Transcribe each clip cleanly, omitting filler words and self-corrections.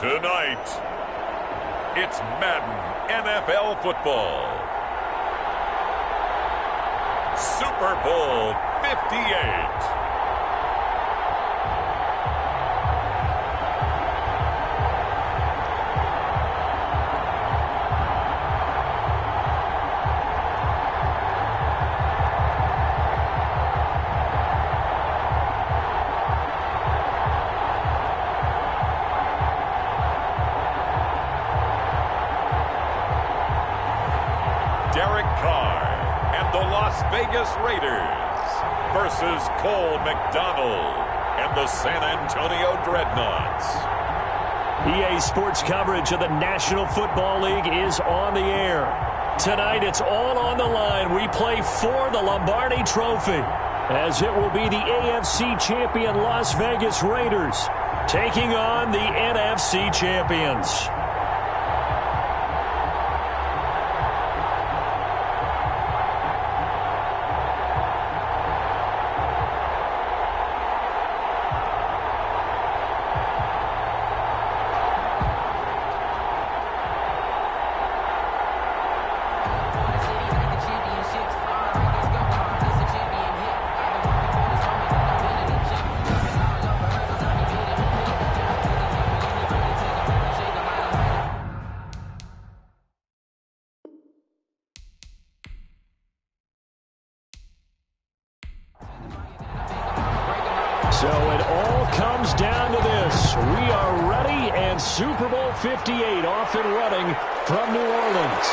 Tonight, it's Madden NFL football. Super Bowl 58. Vegas Raiders versus Cole McDonald and the San Antonio Dreadnoughts. EA Sports coverage of the National Football League is on the air. Tonight, it's all on the line. We play for the Lombardi Trophy, as it will be the AFC champion Las Vegas Raiders taking on the NFC champions. So it all comes down to this. We are ready, and Super Bowl 58 off and running from New Orleans.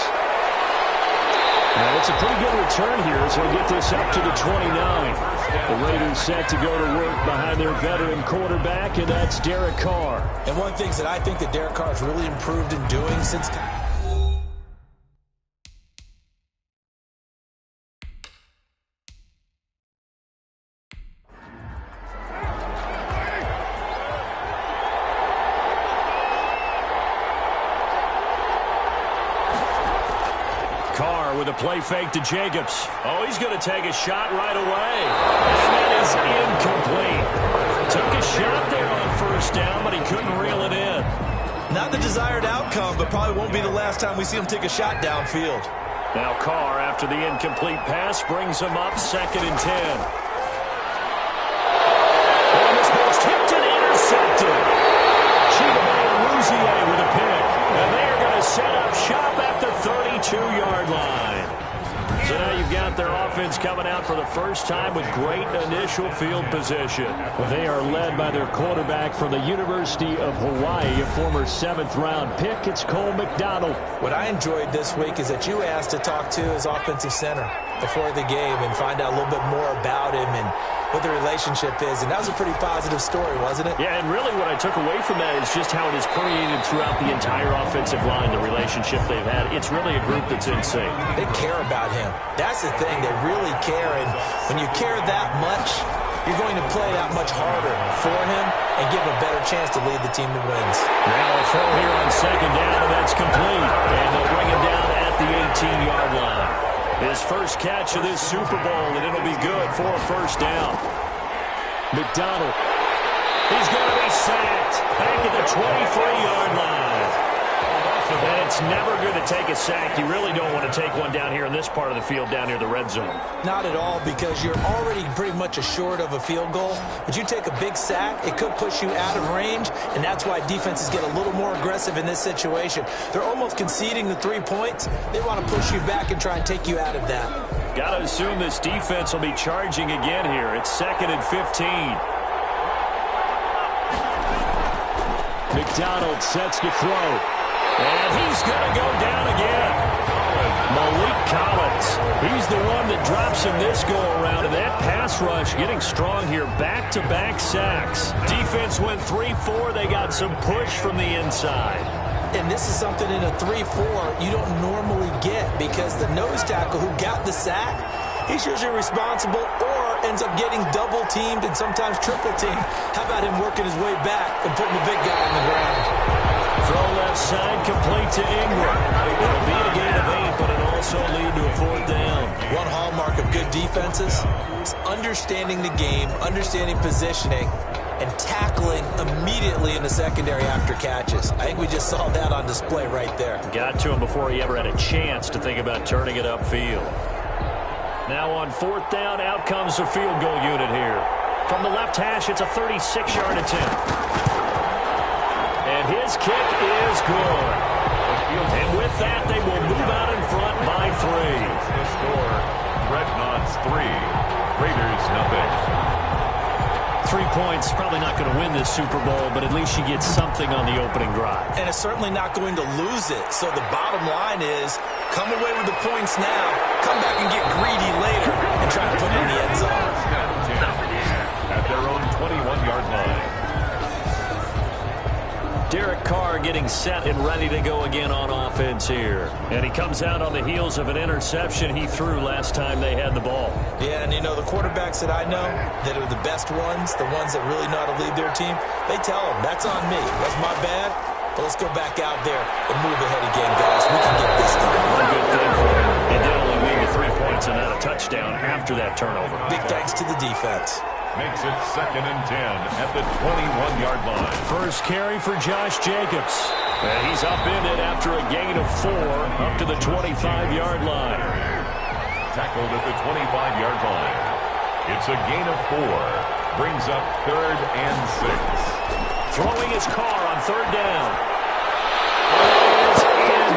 Now, it's a pretty good return here as we get this up to the 29. The Raiders set to go to work behind their veteran quarterback, and that's Derek Carr. And one of the things that I think that Derek Carr has really improved in doing since... Carr with a play fake to Jacobs. Oh, he's going to take a shot right away. And that is incomplete. Took a shot there on first down, but he couldn't reel it in. Not the desired outcome, but probably won't be the last time we see him take a shot downfield. Now Carr, after the incomplete pass, brings him up 2nd and 10. And this ball's tipped and intercepted. Chidobe with a pick. And they are going to set up shop at the 32-yard line. So now you've got their offense coming out for the first time with great initial field position. They are led by their quarterback from the University of Hawaii, a former 7th-round pick. It's Cole McDonald. What I enjoyed this week is that you asked to talk to his offensive center before the game and find out a little bit more about him and what the relationship is. And that was a pretty positive story, wasn't it? Yeah, and really what I took away from that is just how it has permeated throughout the entire offensive line, the relationship they've had. It's really a group that's in sync. They care about him. That's the thing. They really care. And when you care that much, you're going to play that much harder for him and give him a better chance to lead the team to wins. Now a throw here on 2nd down, and that's complete. And they'll bring him down at the 18-yard line. His first catch of this Super Bowl, and it'll be good for a first down. McDonald. He's going to be sacked back at the 23-yard line. And it's never good to take a sack. You really don't want to take one down here in this part of the field, down near the red zone. Not at all, because you're already pretty much assured of a field goal. But you take a big sack, it could push you out of range, and that's why defenses get a little more aggressive in this situation. They're almost conceding the 3 points. They want to push you back and try and take you out of that. Got to assume this defense will be charging again here. It's 2nd and 15. McDonald sets to throw. And he's going to go down again. Malik Collins. He's the one that drops him this go-around. And that pass rush getting strong here. Back-to-back sacks. Defense went 3-4. They got some push from the inside. And this is something in a 3-4 you don't normally get, because the nose tackle who got the sack, he's usually responsible or ends up getting double-teamed and sometimes triple-teamed. How about him working his way back and putting the big guy on the ground? Throw left side, complete to Ingram. It'll be a gain of 8, but it'll also lead to a 4th down. One hallmark of good defenses is understanding the game, understanding positioning, and tackling immediately in the secondary after catches. I think we just saw that on display right there. Got to him before he ever had a chance to think about turning it upfield. Now on 4th down, out comes the field goal unit here. From the left hash, it's a 36-yard attempt. And his kick is good. And with that, they will move out in front by 3. The score, Dreadnoughts 3, Raiders 0. 3 points, probably not going to win this Super Bowl, but at least you get something on the opening drive. And it's certainly not going to lose it. So the bottom line is, come away with the points now, come back and get greedy later, and try to put it in the end zone. At their own 21-yard line. Derek Carr getting set and ready to go again on offense here. And he comes out on the heels of an interception he threw last time they had the ball. Yeah, and you know, the quarterbacks that I know that are the best ones, the ones that really know how to lead their team, they tell them, that's on me. That's my bad. But let's go back out there and move ahead again, guys. We can get this done. One good thing for him. He did only lead to 3 points and not a touchdown after that turnover. Big thanks to the defense. Makes it 2nd and 10 at the 21-yard line. First carry for Josh Jacobs. And he's up in it after a gain of 4 up to the 25-yard line. Tackled at the 25-yard line. It's a gain of 4. Brings up 3rd and 6. Throwing his Carr on 3rd down. It is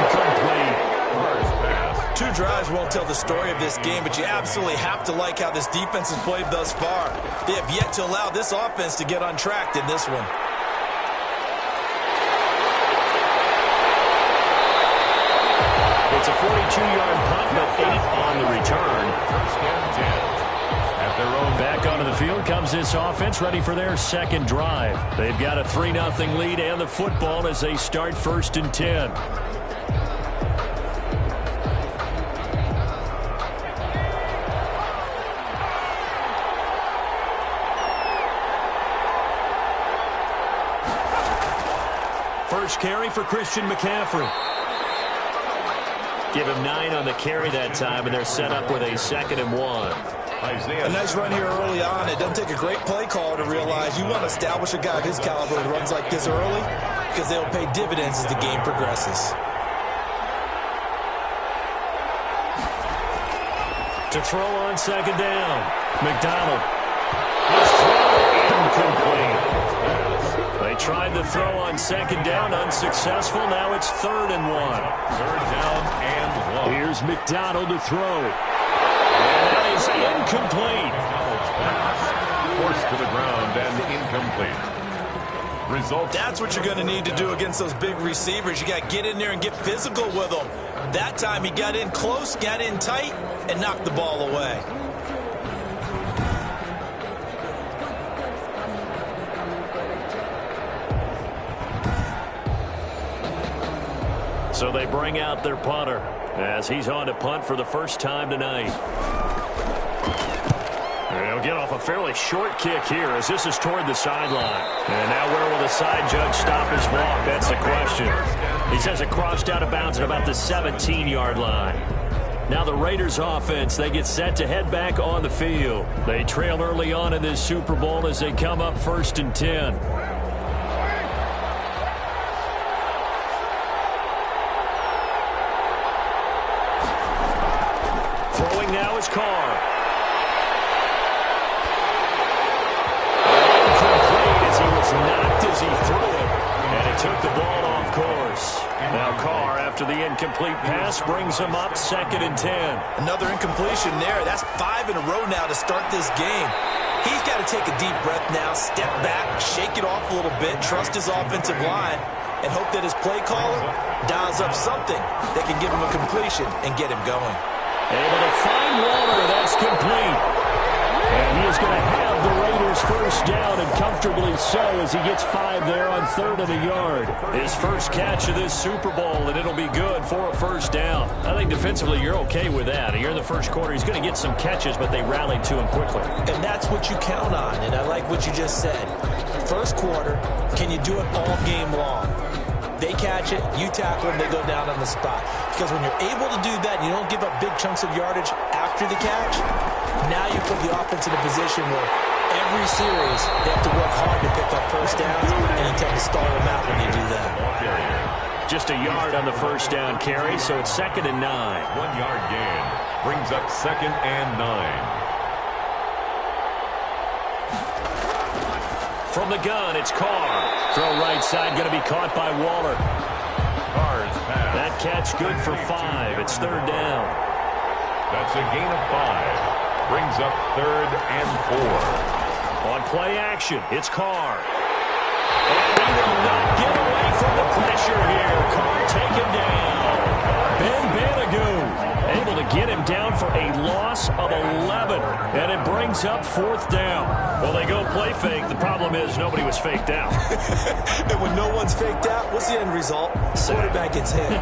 incomplete. Carr's pass. 2 drives won't tell the story of this game, but you absolutely have to like how this defense has played thus far. They have yet to allow this offense to get untracked in this one. It's a 42-yard punt, but 8 on the return. 1st and 10. At their own. Back onto the field comes this offense, ready for their second drive. They've got a 3-0 lead and the football as they start 1st and 10. First carry for Christian McCaffrey. Give him 9 on the carry that time, and they're set up with a 2nd and 1. Isaiah. A nice run here early on. It doesn't take a great play caller to realize you want to establish a guy of his caliber who runs like this early because they'll pay dividends as the game progresses. To throw on 2nd down. McDonald. His throw incomplete. They tried to throw on 2nd down, unsuccessful. Now it's 3rd and 1. 3rd down and 1. Here's McDonald to throw. And that is incomplete. Forced to the ground and incomplete. Results. That's what you're going to need to do against those big receivers. You got to get in there and get physical with them. That time he got in close, got in tight, and knocked the ball away. So they bring out their punter as he's on to punt for the first time tonight. He'll get off a fairly short kick here as this is toward the sideline. And now where will the side judge stop his walk? That's the question. He says it crossed out of bounds at about the 17-yard line. Now the Raiders offense, they get set to head back on the field. They trail early on in this Super Bowl as they come up 1st and 10. Now is Carr. Incomplete as he was knocked as he threw it. And he took the ball off course. Now Carr, after the incomplete pass, brings him up 2nd and 10. Another incompletion there. That's 5 in a row now to start this game. He's got to take a deep breath now, step back, shake it off a little bit, trust his offensive line, and hope that his play caller dials up something that can give him a completion and get him going. Able to find Waller. That's complete. And he is going to have the Raiders first down, and comfortably so as he gets 5 there on 3rd and a yard. His first catch of this Super Bowl, and it'll be good for a first down. I think defensively you're okay with that. Here in the first quarter, he's going to get some catches, but they rallied to him quickly. And that's what you count on, and I like what you just said. First quarter, can you do it all game long? They catch it, you tackle them, they go down on the spot. Because when you're able to do that, and you don't give up big chunks of yardage after the catch, now you put the offense in a position where every series, they have to work hard to pick up first downs, and you tend to stall them out when you do that. Just a yard on the first down carry, so it's 2nd and 9. 1 yard gain brings up 2nd and 9. From the gun, it's Carr. Throw right side, going to be caught by Waller. Carr's pass. That catch good for 5. It's 3rd down. That's a gain of 5. Brings up 3rd and 4. On play action, it's Carr. And he will not get away from the pressure here. Carr taken down. Ben Banagoo able to get him down for a loss of 11. And it brings up 4th down. Well, they go play fake. The problem is nobody was faked out. And when no one's faked out, what's the end result? Quarterback gets hit.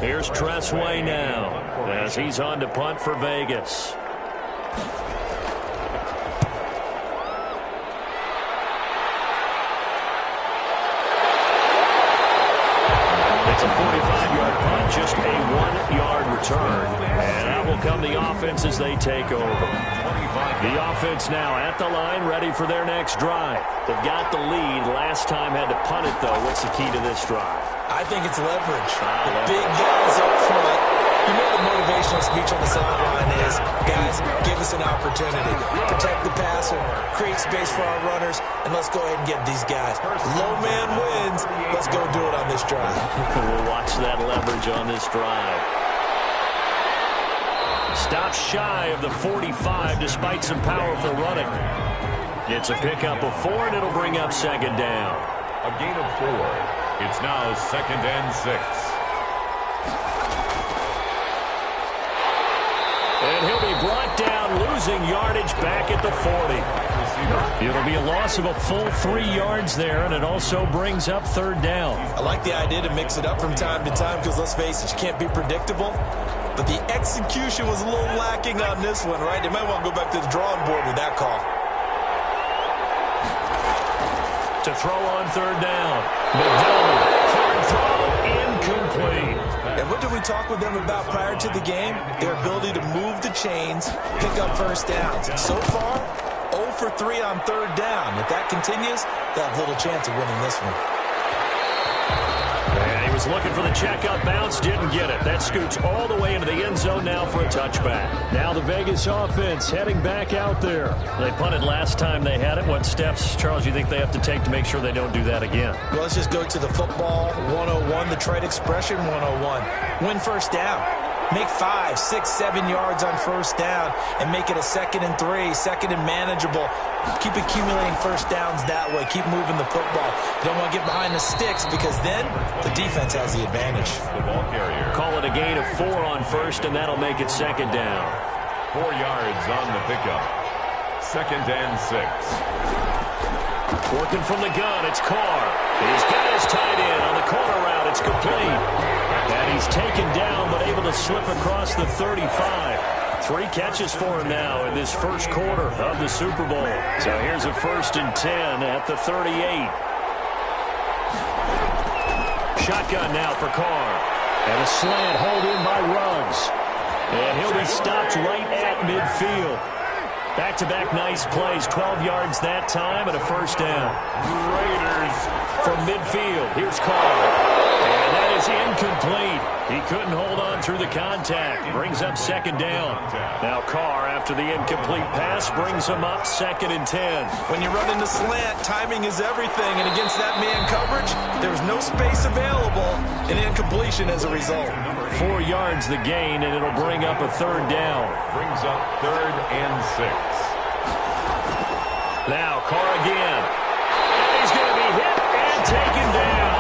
Here's Tressway now as he's on to punt for Vegas. It's a 45-yard punt, just a 1-yard return. And out will come the offense as they take over. The offense now at the line, ready for their next drive. They've got the lead. Last time had to punt it, though. What's the key to this drive? I think it's leverage. The big guys up front. You know the motivational speech on the sideline is, guys, give us an opportunity. Protect the passer, create space for our runners, and let's go ahead and get these guys. Low man wins. Let's go do it on this drive. We'll watch that leverage on this drive. Stop shy of the 45 despite some powerful running. It's a pickup of 4, and it'll bring up 2nd down. A gain of 4. It's now 2nd and 6. And he'll be brought down, losing yardage back at the 40. It'll be a loss of a full 3 yards there, and it also brings up 3rd down. I like the idea to mix it up from time to time because, let's face it, you can't be predictable. But the execution was a little lacking on this one, right? They might want to go back to the drawing board with that call. To throw on 3rd down. McDonald, hard throw, incomplete. And what did we talk with them about prior to the game? Their ability to move the chains, pick up first downs. So far, 0 for 3 on 3rd down. If that continues, they'll have little chance of winning this one. And he was looking for the check-up bounce, didn't get it. That scoots all the way into the end zone now for a touchback. Now the Vegas offense heading back out there. They punted last time they had it. What steps, Charles, you think they have to take to make sure they don't do that again? Well, let's just go to the football 101, the trade expression 101. Win first down. Make 5, 6, 7 yards on first down and make it a 2nd and 3, 2nd and manageable. Keep accumulating first downs that way. Keep moving the football. You don't want to get behind the sticks because then the defense has the advantage. The ball carrier. Call it a gain of 4 on first, and that'll make it 2nd down. 4 yards on the pickup. 2nd and 6. Working from the gun, it's Carr. He's got his tight end on the corner route. It's complete. And he's taken down, but able to slip across the 35. 3 catches for him now in this first quarter of the Super Bowl. So here's a 1st and 10 at the 38. Shotgun now for Carr. And a slant hold in by Ruggs. And he'll be stopped right at midfield. Back-to-back nice plays, 12 yards that time and a first down. Raiders from midfield. Here's Carr. And that is incomplete. He couldn't hold on through the contact. Brings up 2nd down. Now Carr, after the incomplete pass, brings him up 2nd and 10. When you run into slant, timing is everything. And against that man coverage, there's no space available. And incompletion as a result. 4 yards the gain, and it'll bring up a 3rd down. Brings up 3rd and 6. Now Carr again. And he's going to be hit and taken down.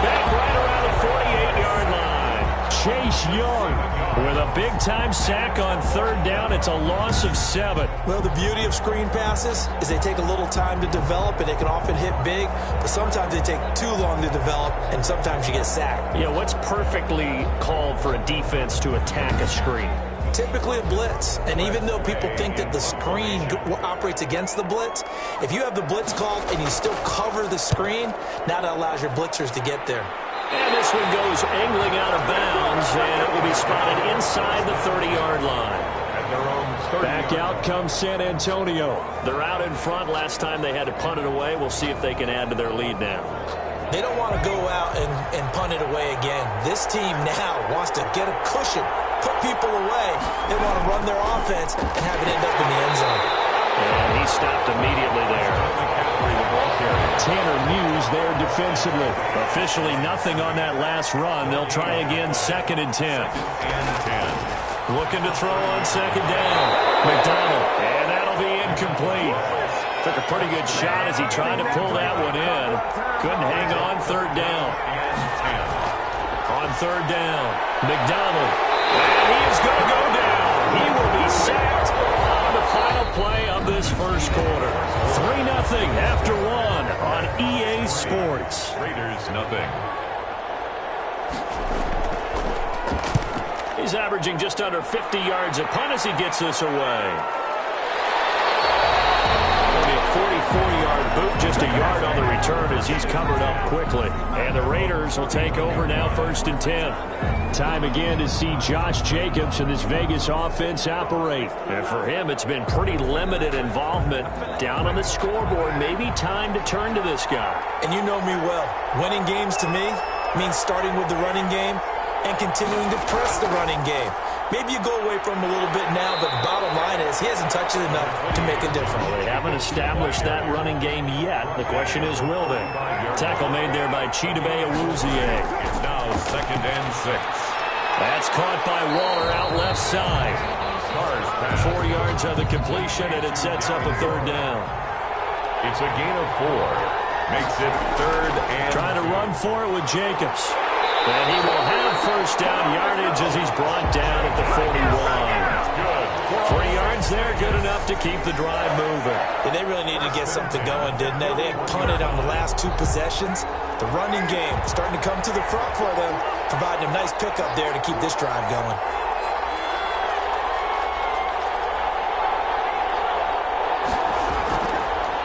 Back right around the 48-yard line. Chase Young with a big-time sack on 3rd down. It's a loss of 7. Well, the beauty of screen passes is they take a little time to develop, and they can often hit big, but sometimes they take too long to develop, and sometimes you get sacked. Yeah, what's perfectly called for a defense to attack a screen? Typically a blitz, and even though people think that the screen operates against the blitz, if you have the blitz called and you still cover the screen, now that allows your blitzers to get there. And this one goes angling out of bounds, and it will be spotted inside the 30-yard line. Back out comes San Antonio. They're out in front. Last time they had to punt it away. We'll see if they can add to their lead now. They don't want to go out and punt it away again. This team now wants to get a cushion, put people away. They want to run their offense and have it end up in the end zone. And he stopped immediately there. Tanner Muse there defensively. Officially nothing on that last run. They'll try again, 2nd and 10. Looking to throw on 2nd down. McDonald, and that'll be incomplete. Took a pretty good shot as he tried to pull that one in. Couldn't hang on 3rd down. On 3rd down, McDonald. And he is going to go down. He will be sacked on the final play of this first quarter. 3-0 after 1 on EA Sports. Raiders nothing. He's averaging just under 50 yards a punt as he gets this away. Only a 44-yard boot, just a yard on the return as he's covered up quickly. And the Raiders will take over now, 1st and 10. Time again to see Josh Jacobs and this Vegas offense operate. And for him, it's been pretty limited involvement. Down on the scoreboard, maybe time to turn to this guy. And you know me well. Winning games to me means starting with the running game and continuing to press the running game. Maybe you go away from him a little bit now, but the bottom line is he hasn't touched it enough to make a difference. Well, they haven't established that running game yet. The question is, will they? Tackle made there by Chidobe Awuzie. It's now 2nd and 6. That's caught by Waller out left side. 4 yards on the completion, and it sets up a 3rd down. It's a gain of 4. Makes it 3rd and... Trying to run for it with Jacobs. And he will have 1st down yardage as he's brought down at the 41. 3 yards there, good enough to keep the drive moving. Yeah, they really needed to get something going, didn't they? They had punted on the last 2 possessions. The running game starting to come to the front for them, providing a nice pickup there to keep this drive going.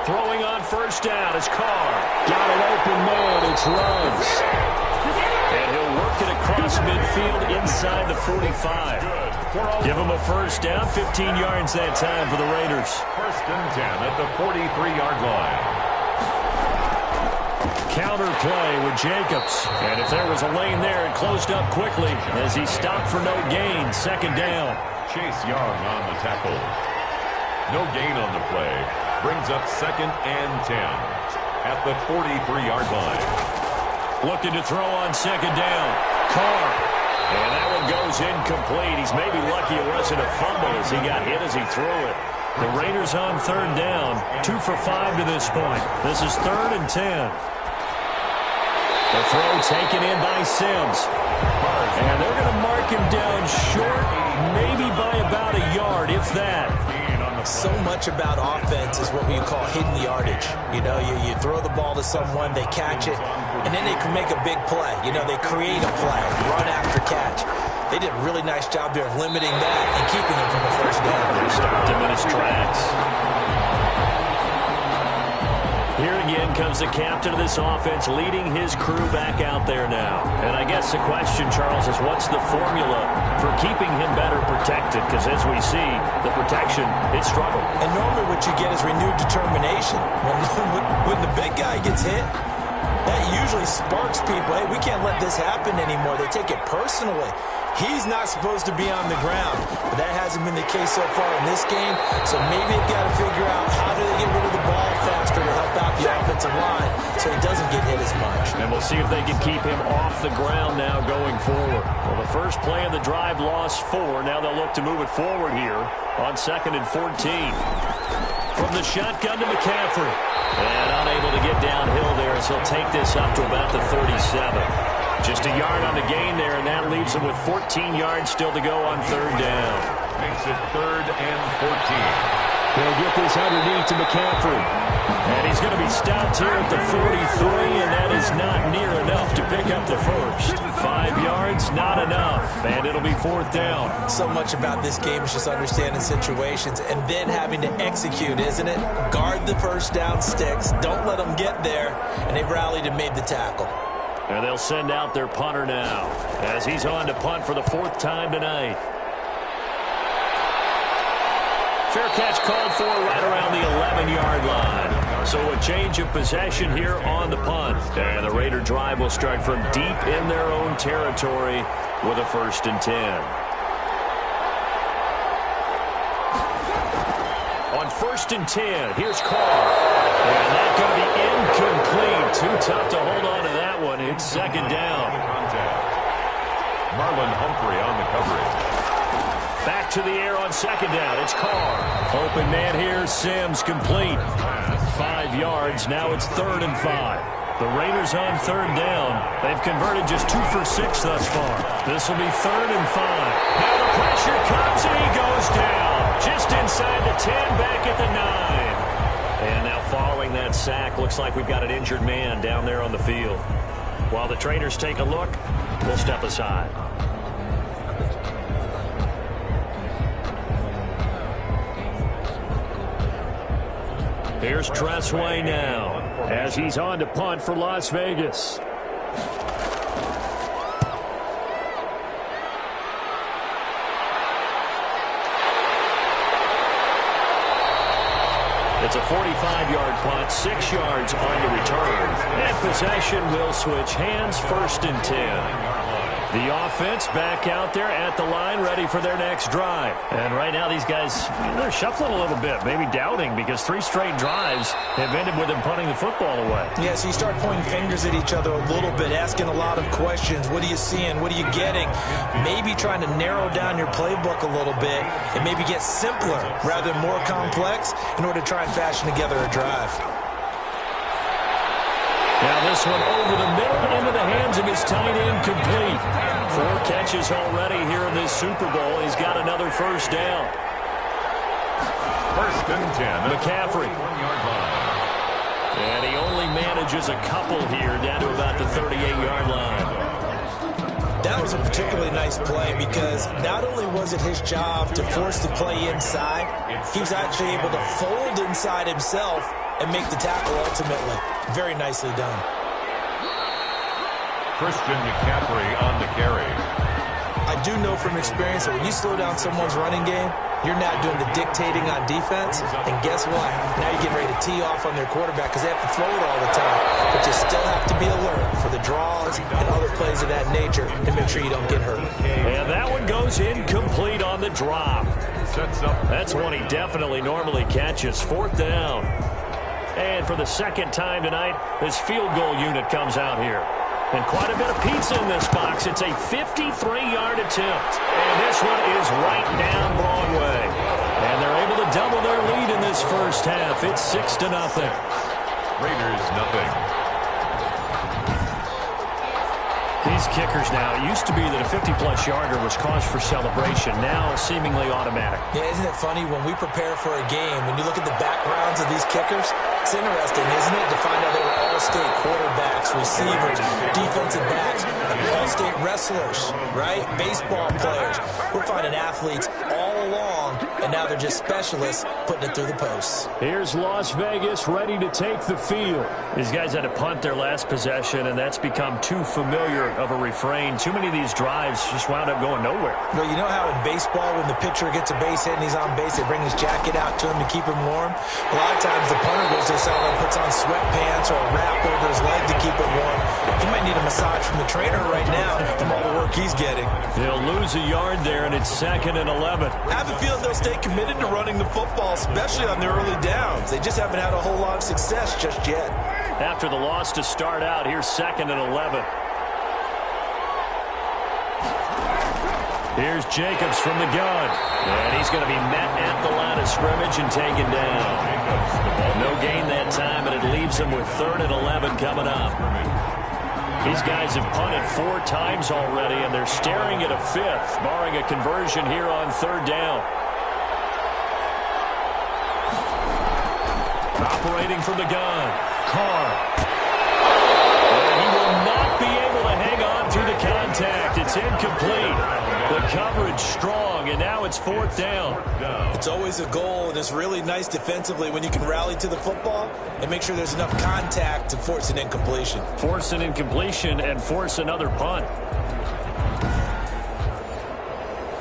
Throwing on 1st down is Carr. Got an open man, it's Ruggs. And he'll work it across midfield inside the 45. Give him a 1st down, 15 yards that time for the Raiders. 1st and 10 at the 43-yard line. Counter play with Jacobs. And if there was a lane there, it closed up quickly as he stopped for no gain. 2nd down. Chase Young on the tackle. No gain on the play. Brings up 2nd and 10 at the 43-yard line. Looking to throw on 2nd down. Carr. And that one goes incomplete. He's maybe lucky it wasn't a fumble as he got hit as he threw it. The Raiders on 3rd down. 2 for 5 to this point. This is 3rd and 10. The throw taken in by Sims. And they're going to mark him down short, maybe by about a yard, if that. So much about offense is what we call hidden yardage. You know, you throw the ball to someone, they catch it, and then they can make a big play. You know, they create a play, run after catch. They did a really nice job there of limiting that and keeping him from the 1st down. They stopped him in his tracks. Here again comes the captain of this offense leading his crew back out there now. And I guess the question, Charles, is what's the formula for keeping him better protected? Because as we see, the protection, it struggled. And normally what you get is renewed determination. When the big guy gets hit, that usually sparks people. Hey, we can't let this happen anymore. They take it personally. He's not supposed to be on the ground, but that hasn't been the case so far in this game. So maybe they've got to figure out how do they get rid of the ball faster to help out the offensive line so he doesn't get hit as much. And we'll see if they can keep him off the ground now going forward. Well, the first play of the drive lost 4. Now they'll look to move it forward here on 2nd and 14. From the shotgun to McCaffrey. And unable to get downhill there as he'll take this up to about the 37. Just a yard on the gain there, and that leaves him with 14 yards still to go on 3rd down. Makes it 3rd and 14. They'll get this underneath to McCaffrey. And he's going to be stopped here at the 43, and that is not near enough to pick up the first. 5 yards, not enough, and it'll be 4th down. So much about this game is just understanding situations and then having to execute, isn't it? Guard the 1st down sticks. Don't let them get there, and they rallied and made the tackle. And they'll send out their punter now as he's on to punt for the 4th time tonight. Fair catch called for right around the 11-yard line. So a change of possession here on the punt. And the Raider drive will start from deep in their own territory with a 1st and 10. On 1st and 10, here's Carr. And that's going to be incomplete. Too tough to hold on to that one. It's 2nd down. Marlon Humphrey on the coverage. Back to the air on 2nd down. It's Carr. Open man here. Sims complete. 5 yards. Now it's 3rd and 5. The Raiders on 3rd down. They've converted just 2 for 6 thus far. This will be 3rd and 5. Now the pressure comes and he goes down. Just inside the 10, back at the 9. And now following that sack, looks like we've got an injured man down there on the field. While the traders take a look, we'll step aside. Here's Tressway now as he's on to punt for Las Vegas. It's a 45-yard punt, 6 yards on the return. And possession will switch hands, 1st and 10. The offense back out there at the line, ready for their next drive. And right now these guys, they're shuffling a little bit, maybe doubting, because 3 straight drives have ended with them punting the football away. Yeah, so you start pointing fingers at each other a little bit, asking a lot of questions. What are you seeing? What are you getting? Maybe trying to narrow down your playbook a little bit and maybe get simpler rather than more complex in order to try and fashion together a drive. Now this one over the middle into the hands of his tight end, complete. 4 catches already here in this Super Bowl. He's got another 1st down. 1st and 10. McCaffrey. 1-yard line. And he only manages a couple here down to about the 38-yard line. That was a particularly nice play because not only was it his job to force the play inside, he was actually able to fold inside himself and make the tackle ultimately. Very nicely done. Christian McCaffrey on the carry. I do know from experience that when you slow down someone's running game, you're not doing the dictating on defense. And guess what? Now you're getting ready to tee off on their quarterback because they have to throw it all the time. But you still have to be alert for the draws and other plays of that nature to make sure you don't get hurt. And that one goes incomplete on the drop. That's one he definitely normally catches. 4th down. And for the 2nd time tonight, this field goal unit comes out here. And quite a bit of pizza in this box. It's a 53-yard attempt. And this one is right down Broadway. And they're able to double their lead in this 1st half. It's 6-0. Raiders nothing. These kickers now, it used to be that a 50-plus yarder was cause for celebration. Now seemingly automatic. Yeah, isn't it funny when we prepare for a game, when you look at the backgrounds of these kickers, it's interesting, isn't it, to find out they were all-state quarterbacks, receivers, defensive backs, all-state wrestlers, right? Baseball players. We're finding athletes all along, and now they're just specialists putting it through the posts. Here's Las Vegas ready to take the field. These guys had to punt their last possession, and that's become too familiar of a refrain. Too many of these drives just wound up going nowhere. Well, you know how in baseball, when the pitcher gets a base hit and he's on base, they bring his jacket out to him to keep him warm? A lot of times the punter goes this out and puts on sweatpants or a wrap over his leg to keep it warm. He might need a massage from the trainer right now from all the work he's getting. They'll lose a yard there, and it's 2nd and 11. I have a feeling they'll stay committed to running the football, especially on the early downs. They just haven't had a whole lot of success just yet. After the loss to start out, here's 2nd and 11. Here's Jacobs from the gun. And he's going to be met at the line of scrimmage and taken down. No gain that time, and it leaves him with 3rd and 11 coming up. These guys have punted 4 times already, and they're staring at a 5th, barring a conversion here on 3rd down. Operating from the gun, Carr. And he will not be able to hang on through the contact. It's incomplete. The coverage strong, and now it's 4th down. It's always a goal, and it's really nice defensively when you can rally to the football and make sure there's enough contact to force an incompletion. Force an incompletion and force another punt.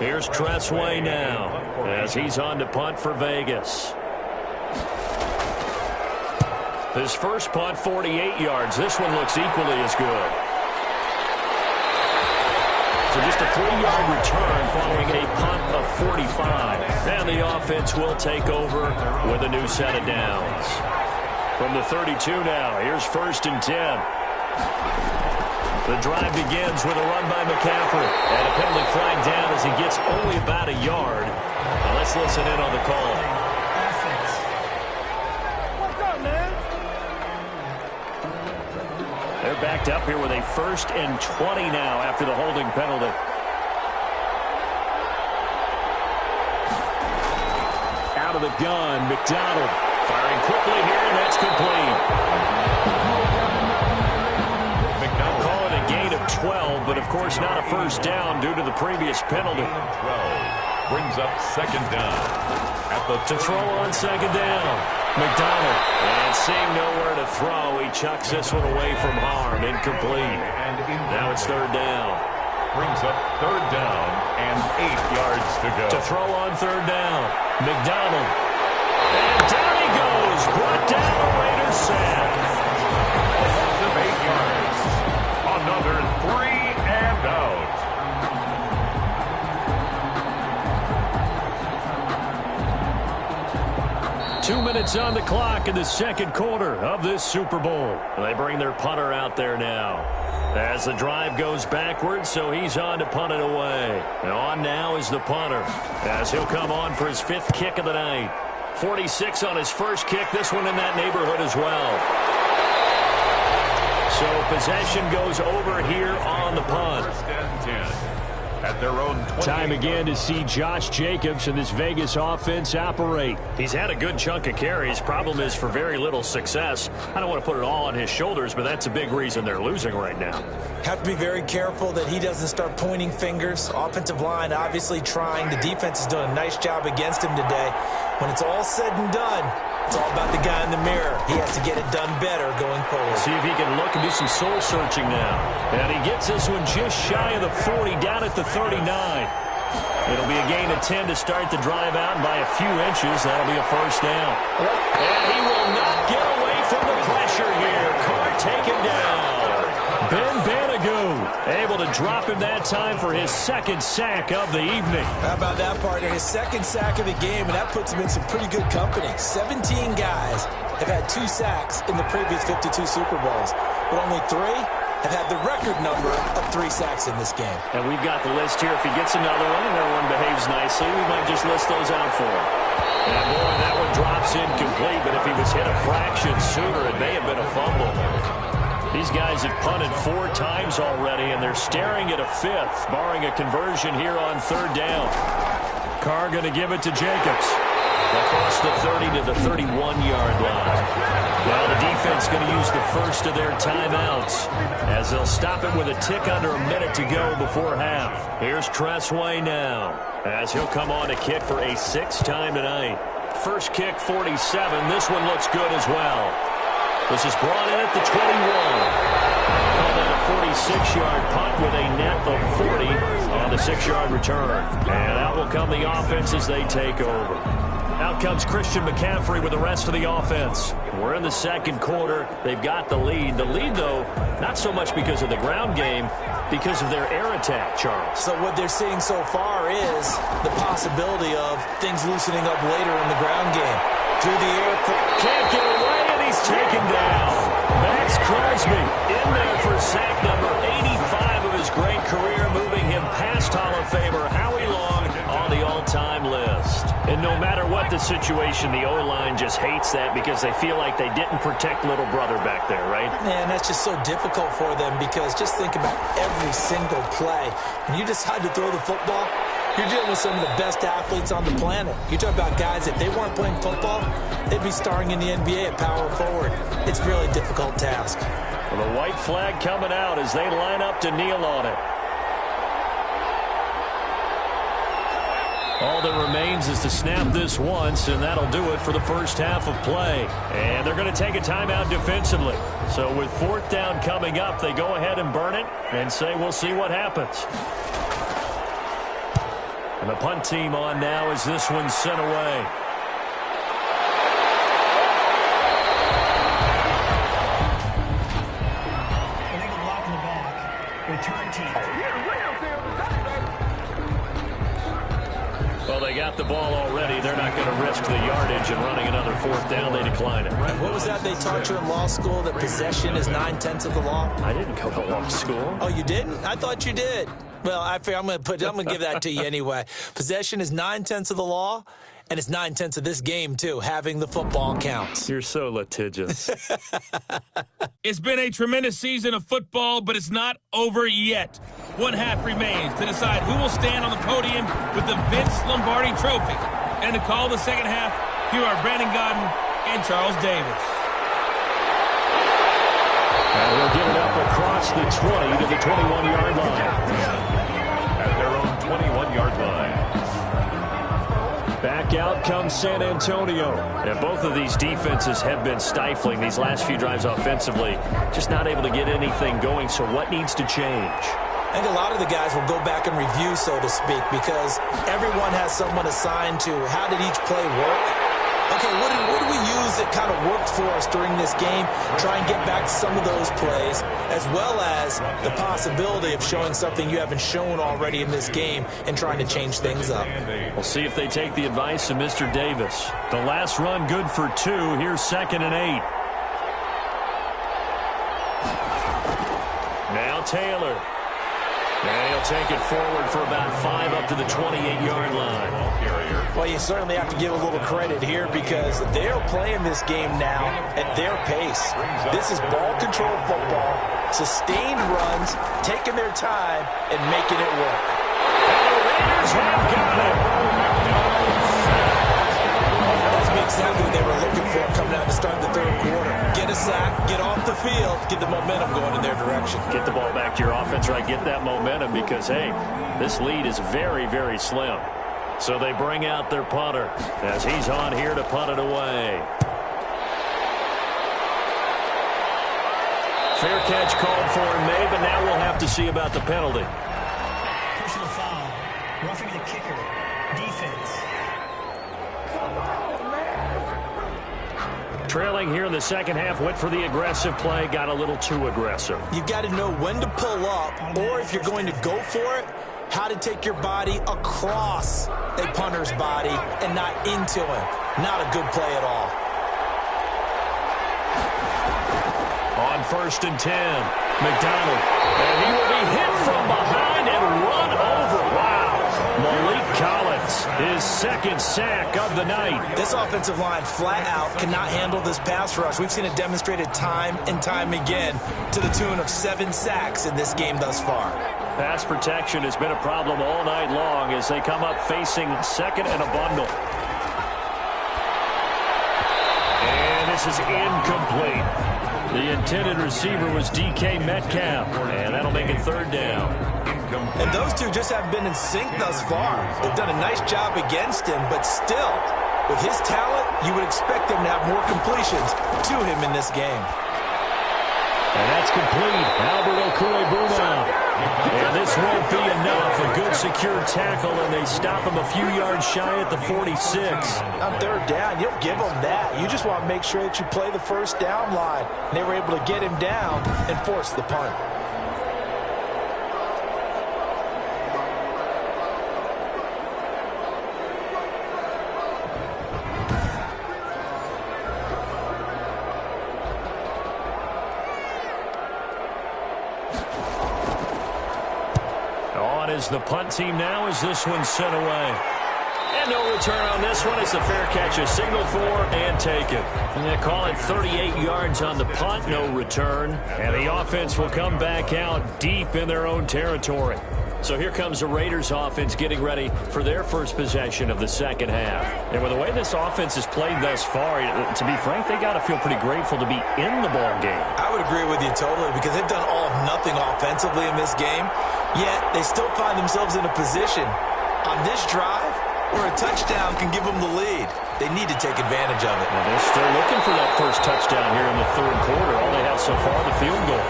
Here's Tressway now as he's on to punt for Vegas. His first punt, 48 yards. This one looks equally as good. So just a 3-yard return following a punt of 45. And the offense will take over with a new set of downs. From the 32 now, here's 1st and 10. The drive begins with a run by McCaffrey. And a penalty flag down as he gets only about a yard. Now let's listen in on the call. What's up, man? They're backed up here with a 1st and 20 now after the holding penalty. Out of the gun, McDonald firing quickly here, and that's complete. McDonald calling a gain of 12, but of course not a first down due to the previous penalty. 12 brings up 2nd down. To throw on 2nd down. McDonald. And seeing nowhere to throw, he chucks this one away from harm. Incomplete. Now it's 3rd down. Brings up 3rd down and 8 yards to go. To throw on 3rd down. McDonald. And down he goes. Brought down a Raiders sack. Loss of 8 yards. Another 3 and out. Two minutes on the clock in the second quarter of this Super Bowl. They bring their punter out there now as the drive goes backwards, so he's on to punt it away. And on now is the punter as he'll come on for his 5th kick of the night. 46 on his first kick, this one in that neighborhood as well. So possession goes over here on the punt. 1st and 10. At their own 20. Time again to see Josh Jacobs and this Vegas offense operate. He's had a good chunk of carries. Problem is for very little success. I don't want to put it all on his shoulders, but that's a big reason they're losing right now. Have to be very careful that he doesn't start pointing fingers. Offensive line obviously trying. The defense is doing a nice job against him today. When it's all said and done, it's all about the guy in the mirror. He has to get it done better going forward. See if he can look and do some soul searching now. And he gets this one just shy of the 40, down at the 39. It'll be a gain of 10 to start the drive out, and by a few inches, that'll be a first down. And he will not get away from the pressure here. Carr taken down. Ben Banagoo able to drop him that time for his 2nd sack of the evening. How about that, partner? His 2nd sack of the game, and that puts him in some pretty good company. 17 guys have had 2 sacks in the previous 52 Super Bowls, but only 3 have had the record number of 3 sacks in this game. And we've got the list here. If he gets another one and everyone behaves nicely, we might just list those out for him. And boy, that one drops incomplete, but if he was hit a fraction sooner, it may have been a fumble. These guys have punted 4 times already, and they're staring at a 5th, barring a conversion here on 3rd down. Carr going to give it to Jacobs. Across the 30 to the 31-yard line. Well, the defense going to use the first of their timeouts as they'll stop it with a tick under a minute to go before half. Here's Tressway now as he'll come on to kick for a 6th time tonight. First kick, 47. This one looks good as well. This is brought in at the 21. Call that a 46-yard punt with a net of 40 on the 6-yard return. And out will come the offense as they take over. Out comes Christian McCaffrey with the rest of the offense. We're in the second quarter. They've got the lead. The lead, though, not so much because of the ground game, because of their air attack, Charles. So what they're seeing so far is the possibility of things loosening up later in the ground game. Through the air. Can't get away, and he's taken down. Max Crosby in there for sack number 85 of his great career, moving him past Hall of Famer Howie Long on the all-time list. And no matter what the situation, the O-line just hates that because they feel like they didn't protect little brother back there, right? Man, that's just so difficult for them because just think about every single play. When you decide to throw the football, you're dealing with some of the best athletes on the planet. You talk about guys, if they weren't playing football, they'd be starring in the NBA at power forward. It's a really difficult task. Well, the white flag coming out as they line up to kneel on it. All that remains is to snap this once, and that'll do it for the first half of play. And they're going to take a timeout defensively. So with fourth down coming up, they go ahead and burn it and say we'll see what happens. And the punt team on now as this one's sent away. Illegal block in the back. Return team. Well, they got the ball already. They're not going to risk the yardage and running another fourth down. They decline it. What was that they taught you in law school, that possession is 9/10 of the law? I didn't go to law school. Oh, you didn't? I thought you did. Well, I'm going to give that to you anyway. Possession is 9/10 of the law, and it's 9/10 of this game, too. Having the football counts. You're so litigious. It's been a tremendous season of football, but it's not over yet. One half remains to decide who will stand on the podium with the Vince Lombardi Trophy. And to call the second half, here are Brandon Godden and Charles Davis. And we'll give it up across the 20 to the 21-yard line. At their own 21-yard line. Back out comes San Antonio. And both of these defenses have been stifling these last few drives offensively. Just not able to get anything going. So what needs to change? I think a lot of the guys will go back and review, so to speak, because everyone has someone assigned to how did each play work. Okay, what do we use that kind of worked for us during this game? Try and get back to some of those plays, as well as the possibility of showing something you haven't shown already in this game and trying to change things up. We'll see if they take the advice of Mr. Davis. The last run good for 2. Here's 2nd and 8. Now Taylor. And he'll take it forward for about 5 up to the 28-yard line. Well, you certainly have to give a little credit here because they're playing this game now at their pace. This is ball control football, sustained runs, taking their time, and making it work. And the Raiders have got it. That's exactly what they were looking for coming out to start the third quarter. Get a sack, get off the field, get the momentum going in their direction. Get the ball back to your offense, right? Get that momentum because, hey, this lead is very, very slim. So they bring out their punter as he's on here to punt it away. Fair catch called for and made, but now we'll have to see about the penalty. Personal foul. Roughing the kicker. Defense. Trailing here in the second half, went for the aggressive play, got a little too aggressive. You've got to know when to pull up, or if you're going to go for it, how to take your body across a punter's body and not into him. Not a good play at all. On 1st and 10, McDonald. And he will be hit from behind and run over. Wow. Malik Collins, his 2nd sack of the night. This offensive line flat out cannot handle this pass rush. We've seen it demonstrated time and time again to the tune of 7 sacks in this game thus far. Pass protection has been a problem all night long as they come up facing 2nd and a bundle. And this is incomplete. The intended receiver was DK Metcalf, and that'll make it 3rd down. And those two just haven't been in sync thus far. They've done a nice job against him, but still, with his talent, you would expect them to have more completions to him in this game. And that's complete. Albert Okwuegbunam. And this won't be enough. A good secure tackle, and they stop him a few yards shy at the 46. On 3rd down, you'll give them that. You just want to make sure that you play the first down line. And they were able to get him down and force the punt. Is the punt team now as this one's sent away. And no return on this one. It's a fair catch, a signal for and taken. And they call it 38 yards on the punt, no return. And the offense will come back out deep in their own territory. So here comes the Raiders offense getting ready for their first possession of the second half. And with the way this offense has played thus far, to be frank, they got to feel pretty grateful to be in the ball game. I would agree with you totally because they've done all of nothing offensively in this game, yet they still find themselves in a position on this drive or a touchdown can give them the lead. They need to take advantage of it. Well, they're still looking for that first touchdown here in the third quarter. All they have so far, the field goal.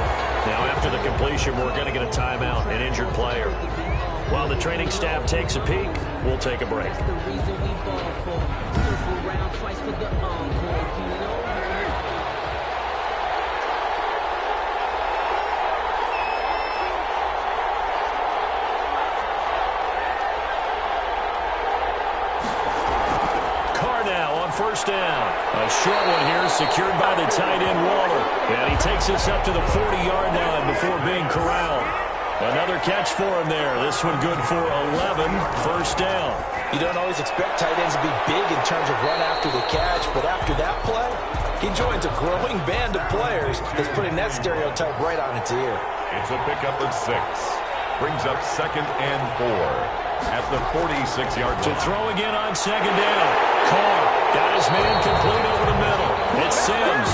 Now, after the completion, we're going to get a timeout, an injured player. While the training staff takes a peek, we'll take a break. First down. A short one here, secured by the tight end, Waller. And he takes us up to the 40-yard line before being corralled. Another catch for him there. This one good for 11. First down. You don't always expect tight ends to be big in terms of run after the catch, but after that play, he joins a growing band of players that's putting that stereotype right on its ear. It's a pickup of 6. Brings up 2nd and 4 at the 46-yard line. To throw again on 2nd down. Carr got his man complete over the middle. It's Sims.